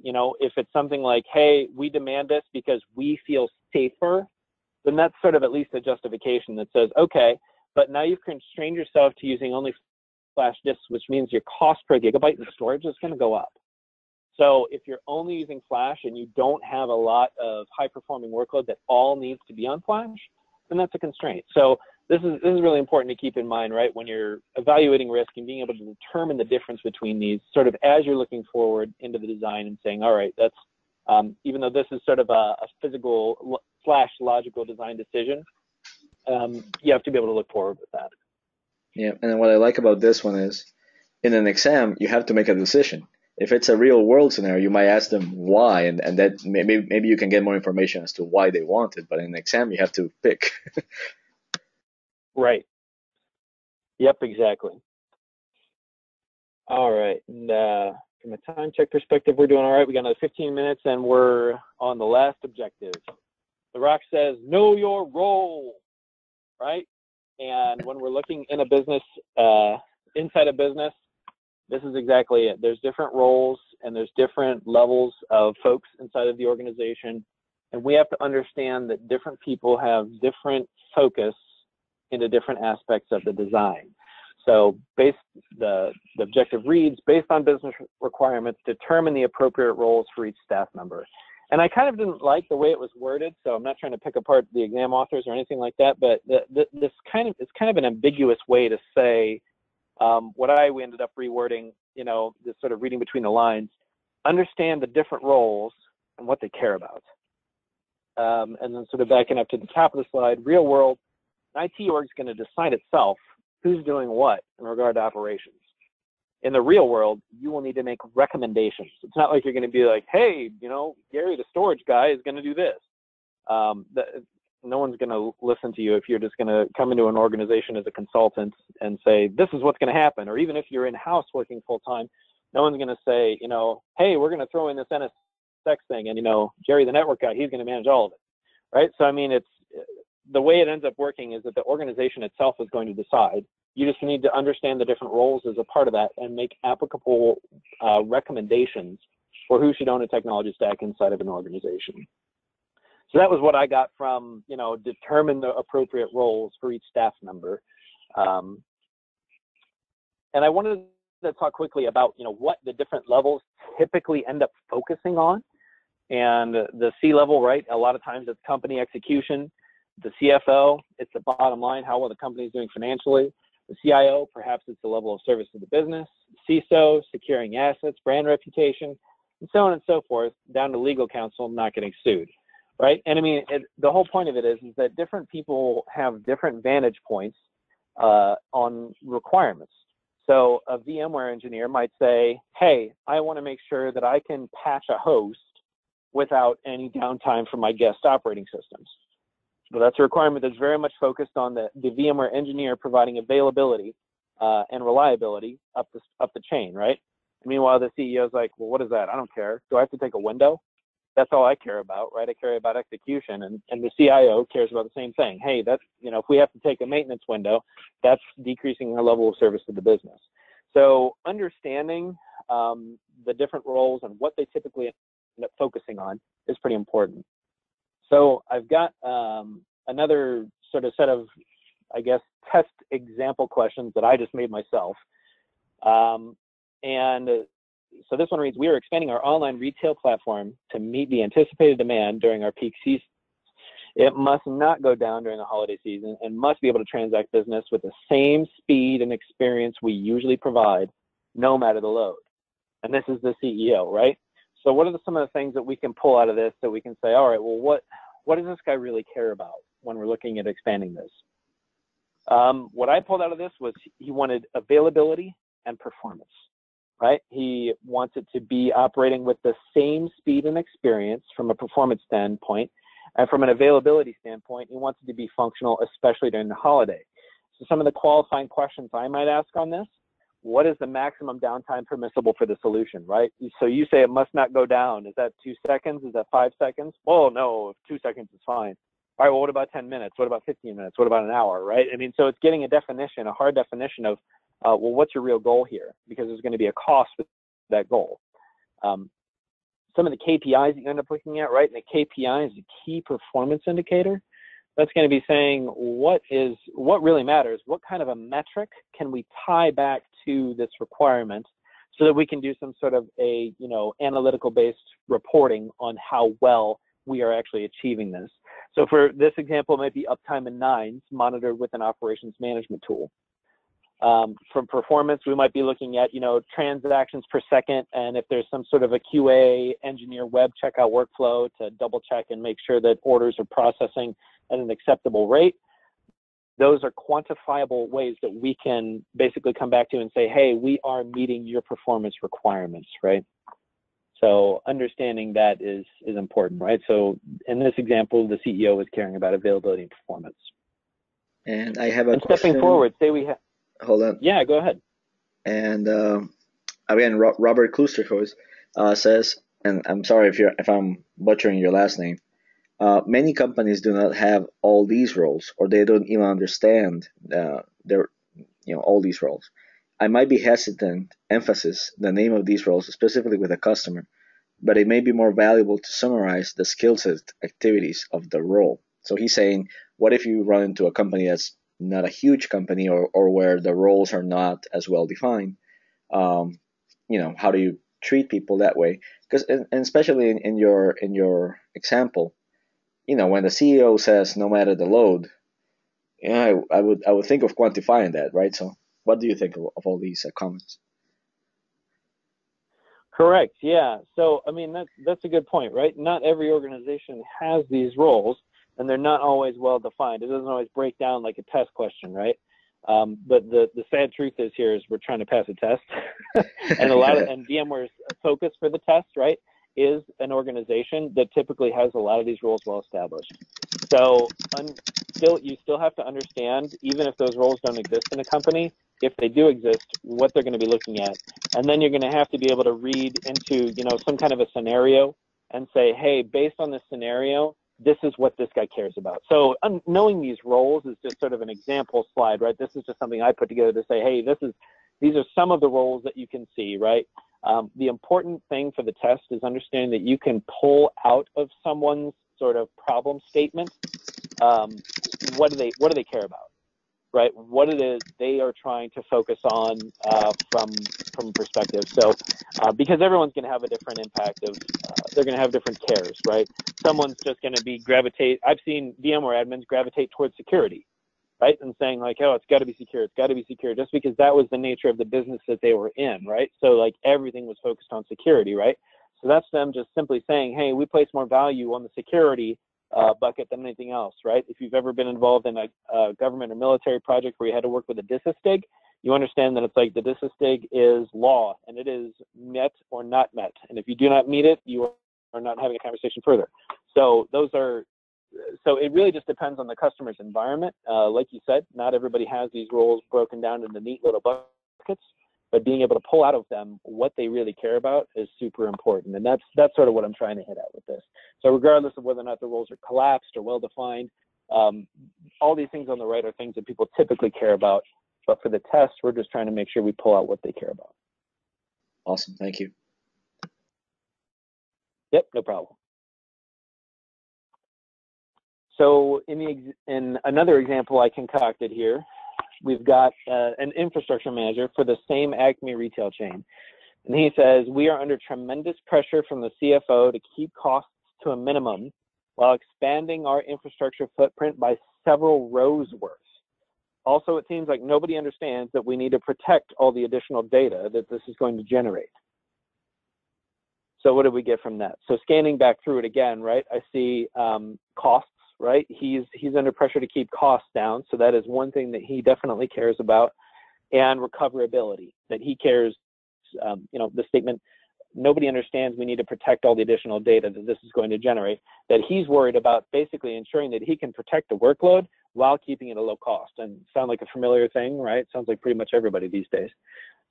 you know, if it's something like, hey, we demand this because we feel safer, then that's sort of at least a justification that says, okay, but now you've constrained yourself to using only flash disks, which means your cost per gigabyte in storage is going to go up. So if you're only using flash and you don't have a lot of high performing workload that all needs to be on flash, then that's a constraint. So this is really important to keep in mind, right? When you're evaluating risk and being able to determine the difference between these sort of as you're looking forward into the design and saying, all right, that's, even though this is sort of a physical / logical design decision, you have to be able to look forward with that. Yeah, and what I like about this one is, in an exam, you have to make a decision. If it's a real world scenario, you might ask them why, and that maybe you can get more information as to why they want it. But in an exam, you have to pick. Right. Yep, exactly. All right. And, from a time check perspective, we're doing all right. We got another 15 minutes, and we're on the last objective. The Rock says, know your role, right? And when we're looking in a business, inside a business, this is exactly it. There's different roles and there's different levels of folks inside of the organization. And we have to understand that different people have different focus into different aspects of the design. So the objective reads, based on business requirements, determine the appropriate roles for each staff member. And I kind of didn't like the way it was worded, so I'm not trying to pick apart the exam authors or anything like that, but it's kind of an ambiguous way to say we ended up rewording, you know, this sort of reading between the lines, understand the different roles and what they care about. And then sort of backing up to the top of the slide, real world, an IT org is going to decide itself who's doing what in regard to operations. In the real world, you will need to make recommendations. It's not like you're going to be like, hey, you know, Gary, the storage guy, is going to do this. No one's going to listen to you if you're just going to come into an organization as a consultant and say, this is what's going to happen. Or even if you're in-house working full-time, no one's going to say, you know, hey, we're going to throw in this NSX thing, and, you know, Jerry, the network guy, he's going to manage all of it, right? So, I mean, it's the way it ends up working is that the organization itself is going to decide. You just need to understand the different roles as a part of that and make applicable recommendations for who should own a technology stack inside of an organization. So that was what I got from, you know, determine the appropriate roles for each staff member. And I wanted to talk quickly about, you know, what the different levels typically end up focusing on. And the C level, right, a lot of times it's company execution. The CFO, it's the bottom line, how well the company is doing financially. The CIO, perhaps it's the level of service to the business. CISO, securing assets, brand reputation, and so on and so forth, down to legal counsel, not getting sued, right? And I mean, the whole point of it is that different people have different vantage points on requirements. So a VMware engineer might say, hey, I want to make sure that I can patch a host without any downtime for my guest operating systems. So that's a requirement that's very much focused on the VMware engineer providing availability and reliability up the chain, right? Meanwhile, the CEO is like, well, what is that? I don't care. Do I have to take a window? That's all I care about, right? I care about execution. And the CIO cares about the same thing. Hey, that's, you know, if we have to take a maintenance window, that's decreasing our level of service to the business. So understanding the different roles and what they typically end up focusing on is pretty important. So I've got another sort of set of, I guess, test example questions that I just made myself. And so this one reads, we are expanding our online retail platform to meet the anticipated demand during our peak season. It must not go down during the holiday season and must be able to transact business with the same speed and experience we usually provide, no matter the load. And this is the CEO, right? So what are some of the things that we can pull out of this that we can say, all right, well, what does this guy really care about when we're looking at expanding this? What I pulled out of this was he wanted availability and performance, right? He wants it to be operating with the same speed and experience from a performance standpoint, and from an availability standpoint, he wants it to be functional, especially during the holiday. So some of the qualifying questions I might ask on this what is the maximum downtime permissible for the solution, right? So you say it must not go down. Is that 2 seconds? Is that 5 seconds? Well, no, 2 seconds is fine. All right, well, what about 10 minutes? What about 15 minutes? What about an hour, right? I mean, so it's getting a definition, a hard definition of, well, what's your real goal here? Because there's going to be a cost with that goal. Some of the KPIs that you end up looking at, right? And the KPI is a key performance indicator. That's going to be saying what really matters. What kind of a metric can we tie back to this requirement so that we can do some sort of a, analytical based reporting on how well we are actually achieving this. So for this example, it might be uptime in nines monitored with an operations management tool. From performance, we might be looking at, transactions per second, and if there's some sort of a QA engineer web checkout workflow to double check and make sure that orders are processing at an acceptable rate. Those are quantifiable ways that we can basically come back to and say, hey, we are meeting your performance requirements, right? So understanding that is important, right? So in this example, the CEO was caring about availability and performance. And I have a question. Stepping forward, say we have. Hold on. Yeah, go ahead. And again, Robert Klusterhoes says, and I'm sorry if I'm butchering your last name. Many companies do not have all these roles, or they don't even understand all these roles. I might be hesitant emphasis the name of these roles specifically with a customer, but it may be more valuable to summarize the skill set activities of the role. So he's saying, what if you run into a company that's not a huge company, or where the roles are not as well defined? How do you treat people that way? Because, and especially in your example, when the CEO says no matter the load, I would think of quantifying that, right? So what do you think of all these comments? Correct. Yeah. So I mean that's a good point, right? Not every organization has these roles, and they're not always well defined. It doesn't always break down like a test question, right? But the sad truth is here is we're trying to pass a test, and and VMware's focus for the test, right, is an organization that typically has a lot of these roles well established. So you still have to understand, even if those roles don't exist in a company, if they do exist, what they're going to be looking at. And then you're going to have to be able to read into, some kind of a scenario and say, hey, based on this scenario, this is what this guy cares about. So knowing these roles is just sort of an example slide, right? This is just something I put together to say, hey, these are some of the roles that you can see, right? The important thing for the test is understanding that you can pull out of someone's sort of problem statement, what do they care about, right? What it is they are trying to focus on from perspective. So because everyone's going to have a different impact of, they're going to have different cares, right? Someone's just going to be I've seen VMware admins gravitate towards security, right? And saying like, oh, it's got to be secure. It's got to be secure, just because that was the nature of the business that they were in, right? So like everything was focused on security, right? So that's them just simply saying, hey, we place more value on the security bucket than anything else, right? If you've ever been involved in a government or military project where you had to work with a DISA-STIG, you understand that it's like the DISA-STIG is law, and it is met or not met. And if you do not meet it, you are not having a conversation further. So so it really just depends on the customer's environment. Like you said, not everybody has these roles broken down into neat little buckets, but being able to pull out of them what they really care about is super important. And that's sort of what I'm trying to hit at with this. So regardless of whether or not the roles are collapsed or well-defined, all these things on the right are things that people typically care about. But for the test, we're just trying to make sure we pull out what they care about. Awesome. Thank you. Yep, no problem. So in another example I concocted here, we've got an infrastructure manager for the same ACME retail chain. And he says, we are under tremendous pressure from the CFO to keep costs to a minimum while expanding our infrastructure footprint by several rows worth. Also, it seems like nobody understands that we need to protect all the additional data that this is going to generate. So what did we get from that? So scanning back through it again, right, I see costs. Right, he's under pressure to keep costs down, so that is one thing that he definitely cares about, and recoverability, that he cares. The statement, nobody understands we need to protect all the additional data that this is going to generate, that he's worried about basically ensuring that he can protect the workload while keeping it a low cost. And sound like a familiar thing, right? Sounds like pretty much everybody these days.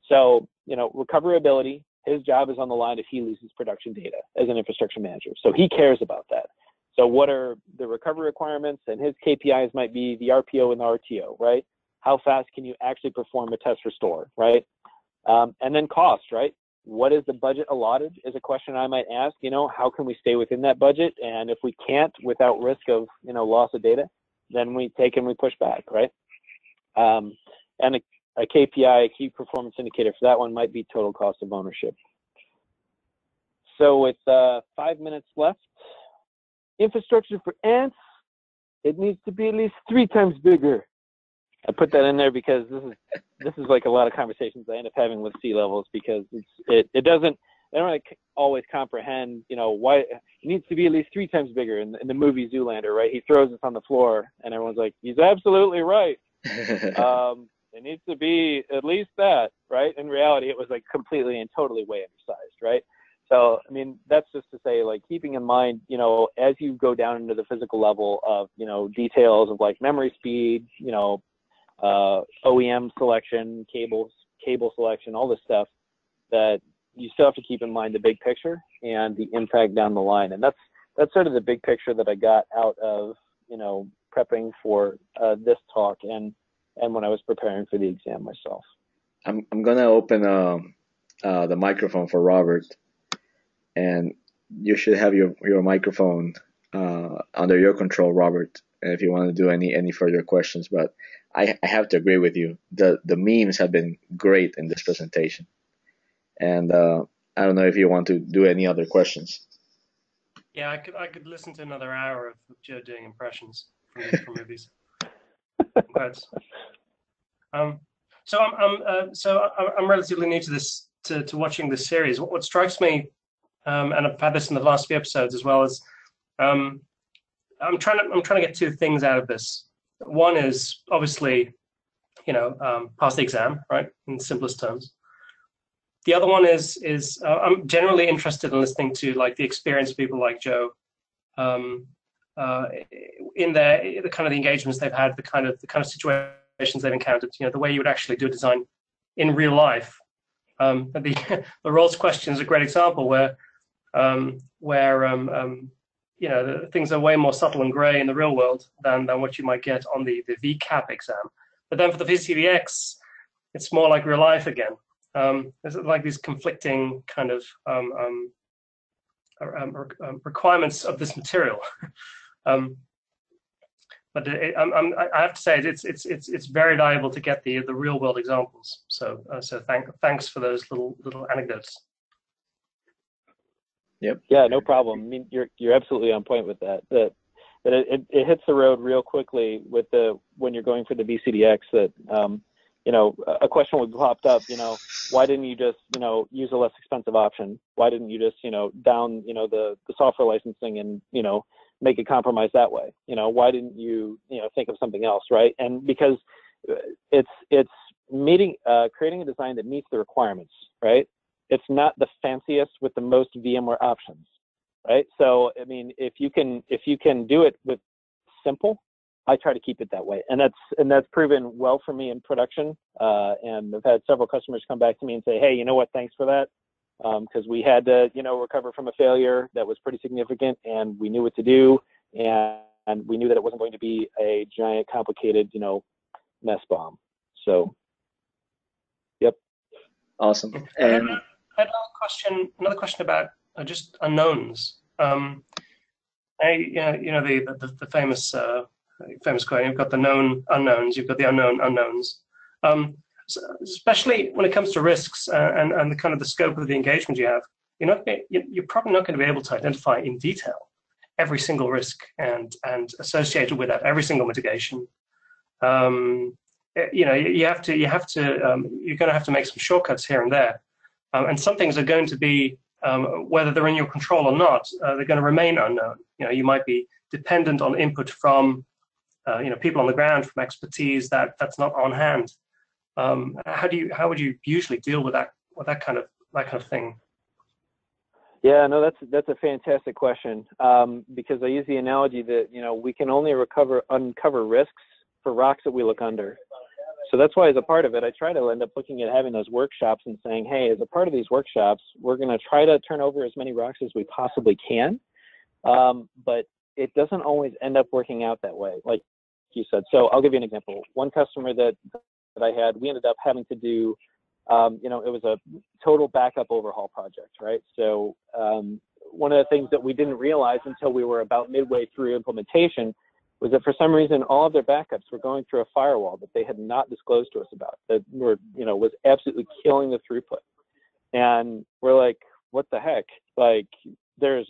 So, recoverability, his job is on the line if he loses production data as an infrastructure manager. So he cares about that. So what are the recovery requirements? And his KPIs might be the RPO and the RTO, right? How fast can you actually perform a test restore, right? And then cost, right? What is the budget allotted is a question I might ask. How can we stay within that budget? And if we can't without risk of, loss of data, then we take and we push back, right? And a KPI, a key performance indicator for that one might be total cost of ownership. So with 5 minutes left, infrastructure for ants, it needs to be at least 3 times bigger. I put that in there because this is like a lot of conversations I end up having with C-levels, because they don't really always comprehend, why it needs to be at least 3 times bigger. In the movie Zoolander, right? He throws this on the floor and everyone's like, he's absolutely right. It needs to be at least that, right? In reality, it was like completely and totally way undersized, right? So, I mean, that's just to say, like, keeping in mind, as you go down into the physical level of, details of like memory speed, OEM selection, cable selection, all this stuff, that you still have to keep in mind the big picture and the impact down the line. And that's sort of the big picture that I got out of, prepping for this talk and when I was preparing for the exam myself. I'm gonna open the microphone for Robert, and you should have your microphone under your control, Robert, if you want to do any further questions. But I have to agree with you. The memes have been great in this presentation, and I don't know if you want to do any other questions. Yeah, I could listen to another hour of Joe doing impressions from movies. So I'm relatively new to this to watching this series. What strikes me, and I've had this in the last few episodes as well, is I'm trying to get 2 things out of this. One is obviously, pass the exam, right, in the simplest terms. The other one is I'm generally interested in listening to like the experienced people like Joe, in the kind of the engagements they've had, the kind of situations they've encountered, the way you would actually do a design in real life. The roles question is a great example where things are way more subtle and gray in the real world than what you might get on the VCAP exam. But then for the VCDX, it's more like real life again. There's like these conflicting kind of requirements of this material. But I have to say it's very valuable to get the real world examples. So thanks for those little anecdotes. Yep. Yeah, no problem. I mean, you're absolutely on point with that. That it hits the road real quickly with when you're going for the VCDX. That a question would pop up. Why didn't you just use a less expensive option? Why didn't you just down the software licensing and make a compromise that way? Why didn't you think of something else, right? And because it's creating a design that meets the requirements, right? It's not the fanciest with the most VMware options, right? So I mean, if you can do it with simple, I try to keep it that way, and that's proven well for me in production. And I've had several customers come back to me and say, hey, you know what? Thanks for that, because we had to recover from a failure that was pretty significant, and we knew what to do, and we knew that it wasn't going to be a giant, complicated mess bomb. So, yep. Awesome. And I had another question about just unknowns. The famous quote: "You've got the known unknowns, you've got the unknown unknowns." So especially when it comes to risks and the kind of the scope of the engagement you have, you're probably not going to be able to identify in detail every single risk and associated with that every single mitigation. You're going to have to make some shortcuts here and there. And some things are going to be, whether they're in your control or not, they're going to remain unknown. You might be dependent on input from, people on the ground, from expertise that's not on hand. How would you usually deal with that kind of thing? Yeah, no, that's a fantastic question, because I use the analogy that we can only uncover risks for rocks that we look under. So that's why as a part of it, I try to end up looking at having those workshops and saying, hey, as a part of these workshops, we're going to try to turn over as many rocks as we possibly can. But it doesn't always end up working out that way, like you said. So I'll give you an example. One customer that I had, we ended up having to do, you know, it was a total backup overhaul project, right? So one of the things that we didn't realize until we were about midway through implementation was that for some reason all of their backups were going through a firewall that they had not disclosed to us about, that were, you know, was absolutely killing the throughput. And we're like, what the heck? Like, there's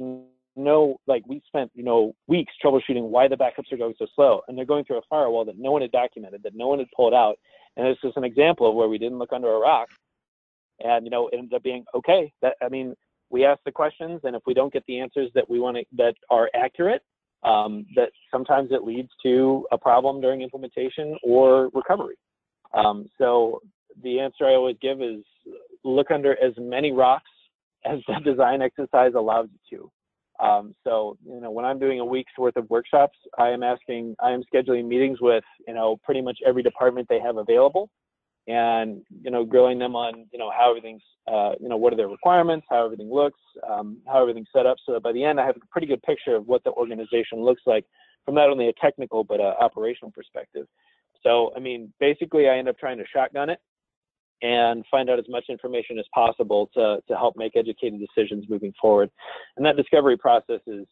no, like, we spent, you know, weeks troubleshooting why the backups are going so slow, and they're going through a firewall that no one had documented, that no one had pulled out. And this is an example of where we didn't look under a rock, and, you know, it ended up being okay. That, I mean, we ask the questions, and if we don't get the answers that we want to, that are accurate, that sometimes it leads to a problem during implementation or recovery. So the answer I always give is look under as many rocks as the design exercise allows you to. So, you know, when I'm doing a week's worth of workshops, I am scheduling meetings with, you know, pretty much every department they have available, and, you know, grilling them on, you know, how everything's, you know, what are their requirements, how everything looks, how everything's set up, so that by the end I have a pretty good picture of what the organization looks like from not only a technical but a operational perspective. So, I mean, basically I end up trying to shotgun it and find out as much information as possible to help make educated decisions moving forward. And that discovery process is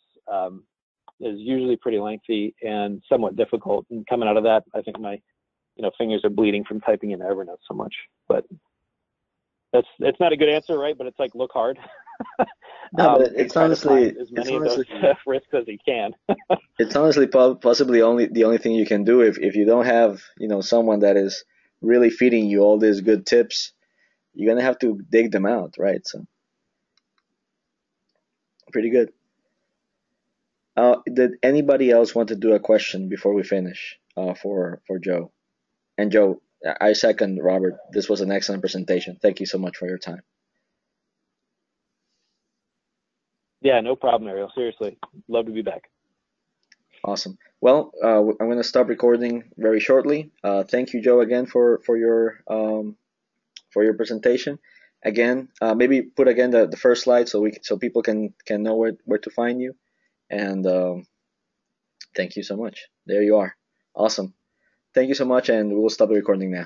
usually pretty lengthy and somewhat difficult. And coming out of that, I think my, you know, fingers are bleeding from typing in Evernote so much. But it's not a good answer, right? But it's like, look hard. No, but it's honestly, as many of those risks as you can. It's honestly possibly the only thing you can do if you don't have, you know, someone that is really feeding you all these good tips. You're gonna have to dig them out, right? So pretty good. Did anybody else want to do a question before we finish for Joe? And Joe, I second Robert. This was an excellent presentation. Thank you so much for your time. Yeah, no problem, Ariel. Seriously, love to be back. Awesome. Well, I'm going to stop recording very shortly. Thank you, Joe, again for your presentation. Again, maybe put again the first slide so people can know where to find you. And thank you so much. There you are. Awesome. Thank you so much, and we'll stop the recording now.